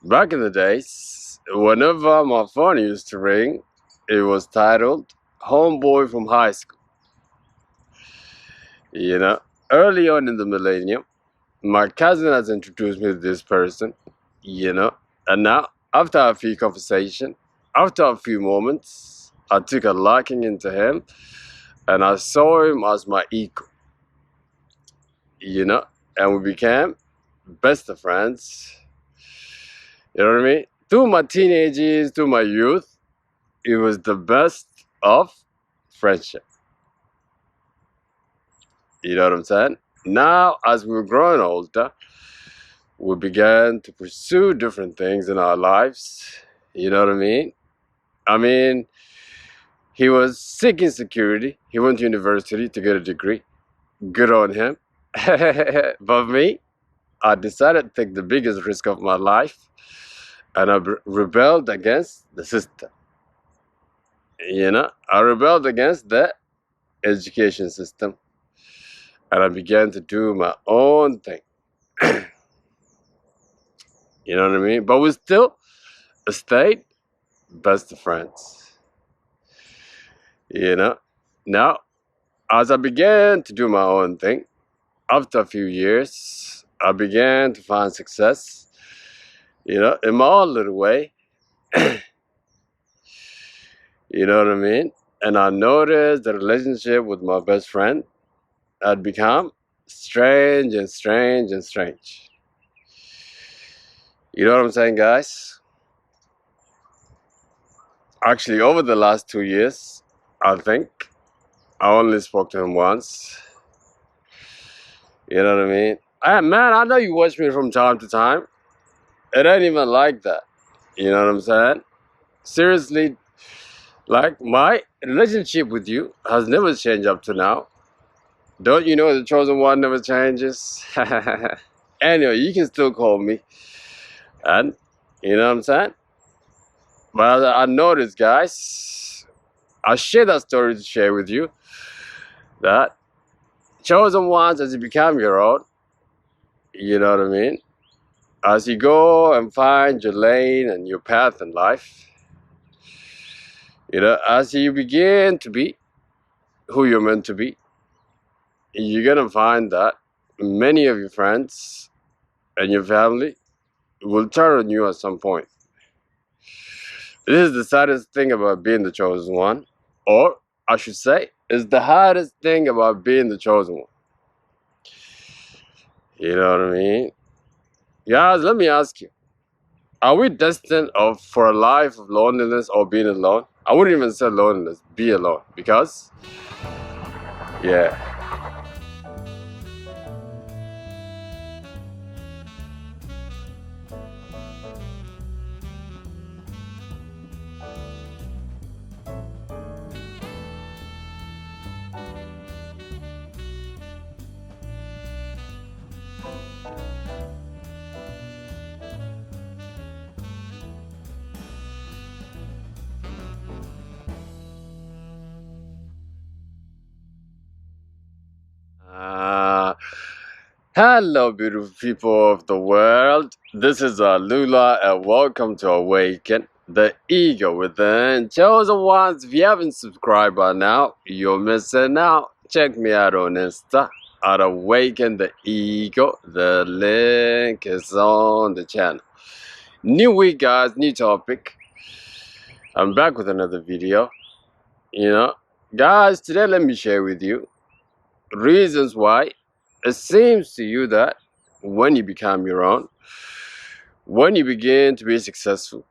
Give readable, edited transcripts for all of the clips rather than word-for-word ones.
Back in the days, whenever my phone used to ring, it was titled Homeboy from High School. You know, early on in the millennium, my cousin has introduced me to this person, you know, and now, after a few conversations, after a few moments, I took a liking into him and I saw him as my equal, you know, and we became best of friends. You know what I mean? Through my teenage years, through my youth, it was the best of friendship. You know what I'm saying? Now, as we were growing older, we began to pursue different things in our lives. You know what I mean? I mean, he was seeking security. He went to university to get a degree. Good on him. But me, I decided to take the biggest risk of my life and I rebelled against the system. You know, I rebelled against the education system and I began to do my own thing. You know what I mean? But we still stayed best of friends. You know? Now, as I began to do my own thing, after a few years, I began to find success, you know, in my own little way. You know what I mean? And I noticed the relationship with my best friend had become strange and strange and strange. You know what I'm saying, guys? Actually, over the last 2 years, I think I only spoke to him once. You know what I mean? Man, I know you watch me from time to time. It ain't even like that. You know what I'm saying? Seriously, like my relationship with you has never changed up to now. Don't you know the chosen one never changes? Anyway, you can still call me. And you know what I'm saying? But I noticed, guys, I share that story to share with you that chosen ones, as you become your own, you know what I mean? As you go and find your lane and your path in life, you know, as you begin to be who you're meant to be, you're gonna find that many of your friends and your family will turn on you at some point. This is the saddest thing about being the chosen one, or I should say, it's the hardest thing about being the chosen one. You know what I mean? Guys, let me ask you, are we destined for a life of loneliness or being alone? I wouldn't even say loneliness, be alone. Because, yeah. Uh, Hello, beautiful people of the world. This is Lula, and welcome to Awaken the Ego Within. Chosen ones, if you haven't subscribed by now, you're missing out. Check me out on Insta at Awaken the Ego. The link is on the channel. New week, guys, new topic. I'm back with another video. You know, guys, today let me share with you reasons why it seems to you that when you become your own, when you begin to be successful.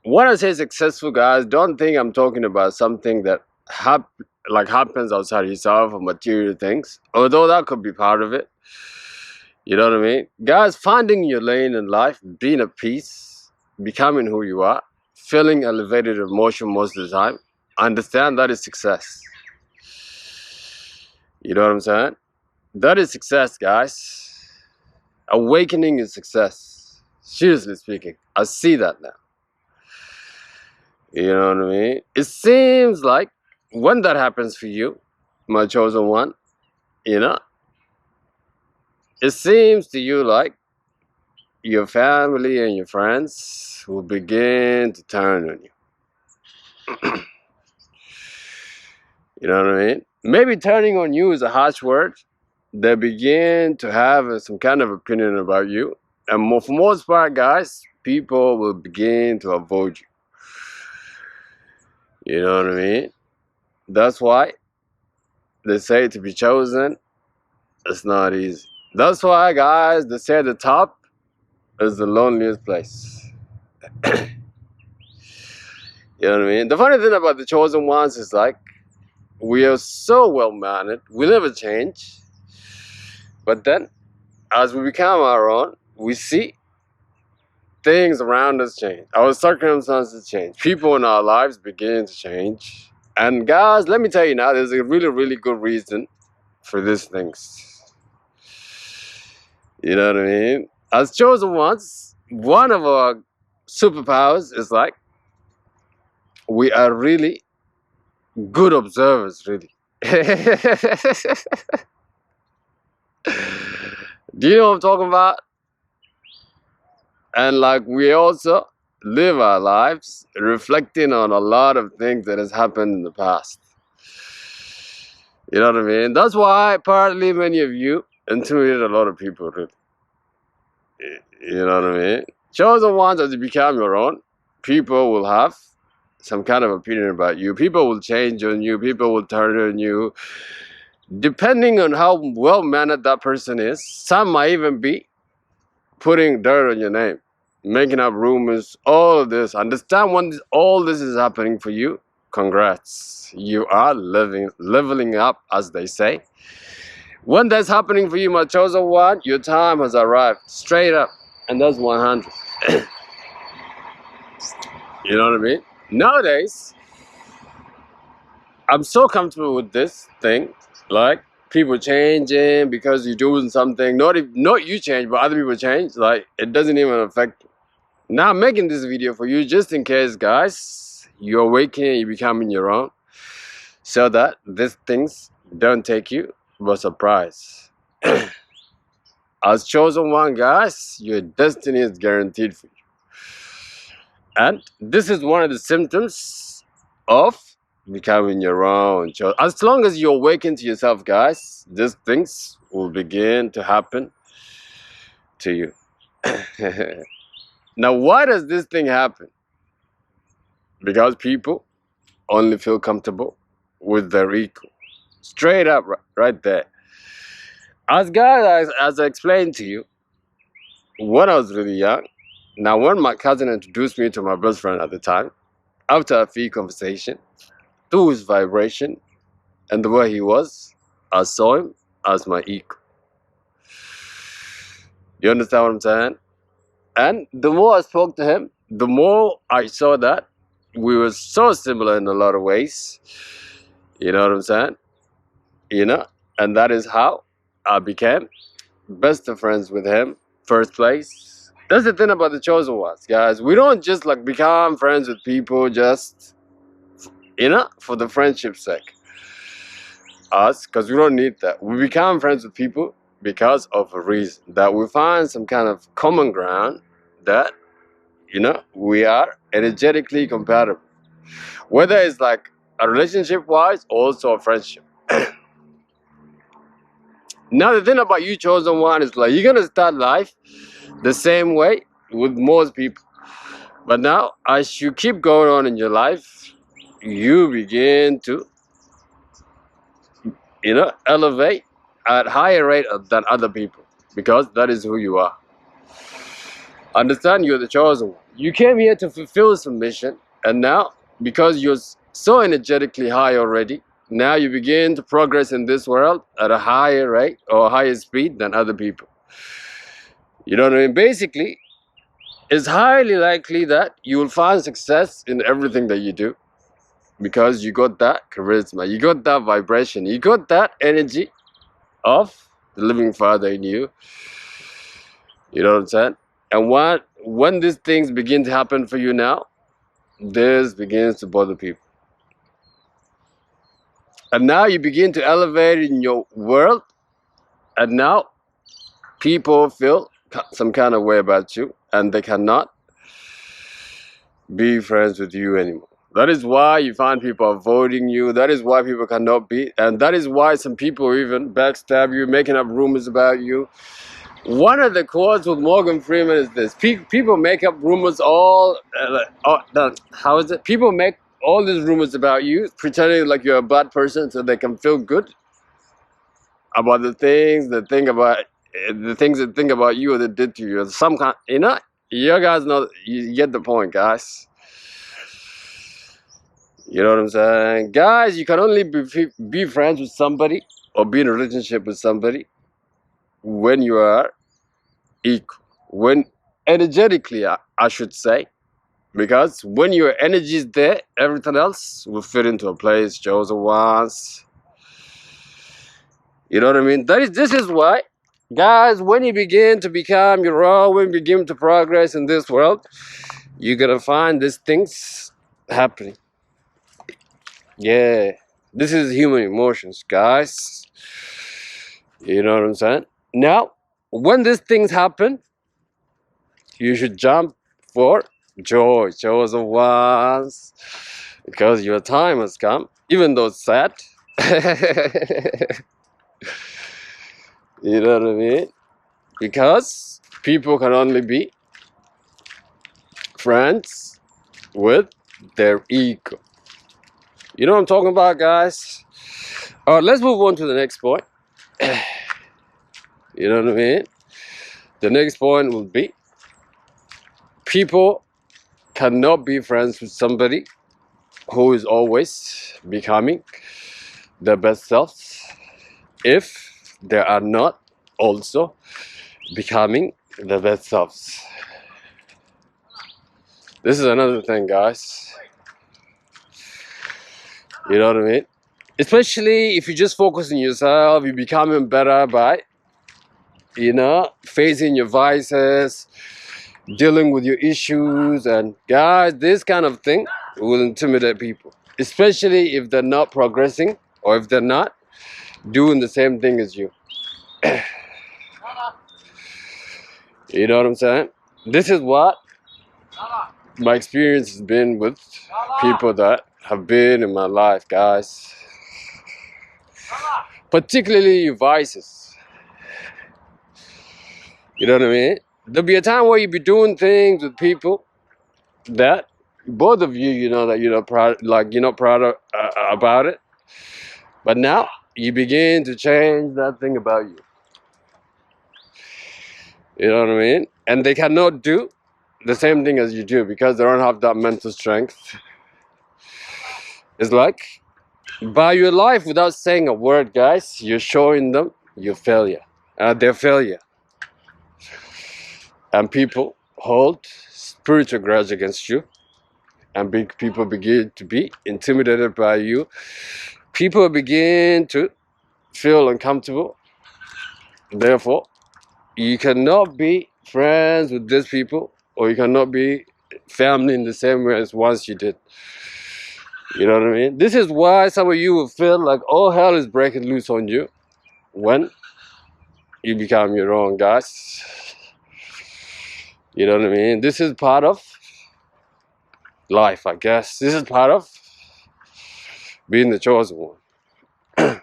When I say successful, guys, don't think I'm talking about something that happens outside yourself or material things, although that could be part of it. You know what I mean? Guys, finding your lane in life, being at peace, becoming who you are, feeling elevated emotion most of the time, understand that is success. You know what I'm saying? That is success, guys. Awakening is success. Seriously speaking, I see that now. You know what I mean? It seems like when that happens for you, my chosen one, you know, it seems to you like your family and your friends will begin to turn on you. You know what I mean? Maybe turning on you is a harsh word. They begin to have some kind of opinion about you. And for most part, guys, people will begin to avoid you. You know what I mean? That's why they say to be chosen, it's not easy. That's why, guys, they say the top is the loneliest place. You know what I mean? The funny thing about the chosen ones is like, we are so well mannered, we never change. But then, as we become our own, we see things around us change. Our circumstances change. People in our lives begin to change. And guys, let me tell you now, there's a really, really good reason for these things. You know what I mean? As chosen ones, one of our superpowers is like, we are really good observers, really. Do you know what I'm talking about? And like, we also live our lives reflecting on a lot of things that has happened in the past. You know what I mean? That's why partly many of you intimidate a lot of people, really. You know what I mean? Chosen ones, as you become your own, people will have some kind of opinion about you. People will change on you. People will turn on you. Depending on how well-mannered that person is, some might even be putting dirt on your name, making up rumors, all of this. Understand when all this is happening for you, congrats. You are leveling up, as they say. When that's happening for you, my chosen one, your time has arrived. Straight up. And that's 100. You know what I mean? Nowadays, I'm so comfortable with this thing. Like, people changing because you're doing something. Not you change, but other people change. Like, it doesn't even affect you. Now I'm making this video for you just in case, guys, you're awakening, you're becoming your own. So that these things don't take you by surprise. As chosen one, guys, your destiny is guaranteed for you. And this is one of the symptoms of becoming your own. As long as you awaken to yourself, guys, these things will begin to happen to you. Now, why does this thing happen? Because people only feel comfortable with their equal. Straight up, right there. As guys, as I explained to you, when I was really young, now when my cousin introduced me to my best friend at the time, after a few conversation, through his vibration and the way he was, I saw him as my equal. You understand what I'm saying? And the more I spoke to him, the more I saw that we were so similar in a lot of ways. You know what I'm saying? You know? And that is how I became best of friends with him, first place. That's the thing about the chosen ones, guys. We don't just like become friends with people just, you know, for the friendship's sake. Us, because we don't need that. We become friends with people because of a reason. That we find some kind of common ground that, you know, we are energetically compatible. Whether it's like a relationship-wise, also a friendship. Now the thing about you chosen one is like, you're gonna start life the same way with most people. But now, as you keep going on in your life, you begin to, you know, elevate at higher rate than other people, because that is who you are. Understand, you're the chosen one. You came here to fulfill some mission, and now, because you're so energetically high already, now you begin to progress in this world at a higher rate or higher speed than other people. You know what I mean? Basically, it's highly likely that you will find success in everything that you do, because you got that charisma, you got that vibration, you got that energy of the living Father in you. You know what I'm saying? And when these things begin to happen for you now, this begins to bother people. And now you begin to elevate in your world, and now people feel some kind of way about you, and they cannot be friends with you anymore. That is why you find people avoiding you. That is why people cannot be, and that is why some people even backstab you, making up rumors about you. One of the quotes with Morgan Freeman is this: people make up rumors how is it? People make all these rumors about you, pretending like you're a bad person so they can feel good about the things they think about you or they did to you. Some kind, you guys know, you get the point, guys. You know what I'm saying? Guys, you can only be friends with somebody or be in a relationship with somebody when you are equal. When energetically, I should say. Because when your energy is there, everything else will fit into a place. Chosen ones. You know what I mean? This is why, guys, when you begin to become your own, when you begin to progress in this world, you're gonna find these things happening. Yeah, this is human emotions, guys. You know what I'm saying? Now, when these things happen, you should jump for joy, chosen ones, because your time has come, even though it's sad. You know what I mean? Because people can only be friends with their ego. You know what I'm talking about, guys? All right, let's move on to the next point. You know what I mean? The next point will be, people cannot be friends with somebody who is always becoming their best selves if they are not also becoming their best selves. This is another thing, guys. You know what I mean? Especially if you just focus on yourself, you're becoming better by, facing your vices, dealing with your issues, and guys, this kind of thing will intimidate people, especially if they're not progressing or if they're not doing the same thing as you. You know what I'm saying? This is what my experience has been with people that have been in my life, guys. Particularly your vices. You know what I mean? There'll be a time where you'll be doing things with people that both of you, that you're not proud, about it. But now you begin to change that thing about you. You know what I mean? And they cannot do the same thing as you do because they don't have that mental strength. It's like, by your life, without saying a word, guys, you're showing them your failure, their failure. And people hold spiritual grudge against you, and people begin to be intimidated by you. People begin to feel uncomfortable. Therefore, you cannot be friends with these people, or you cannot be family in the same way as once you did. You know what I mean? This is why some of you will feel like all hell is breaking loose on you when you become your own, guys. You know what I mean? This is part of life, I guess. This is part of being the chosen one.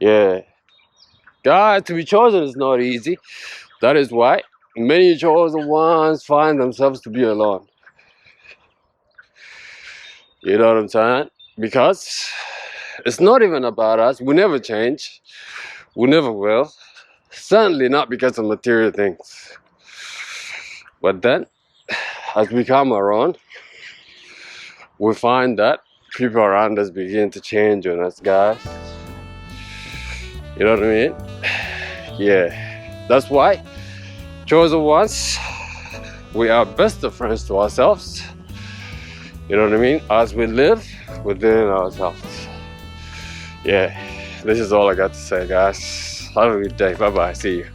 Yeah. God, to be chosen is not easy. That is why many chosen ones find themselves to be alone. You know what I'm saying? Because it's not even about us. We never change. We never will. Certainly not because of material things. But then, as we come around, we find that people around us begin to change on us, guys. You know what I mean? Yeah. That's why, chosen ones, we are best of friends to ourselves. You know what I mean? As we live within ourselves. Yeah. This is all I got to say, guys. Have a good day. Bye-bye. See you.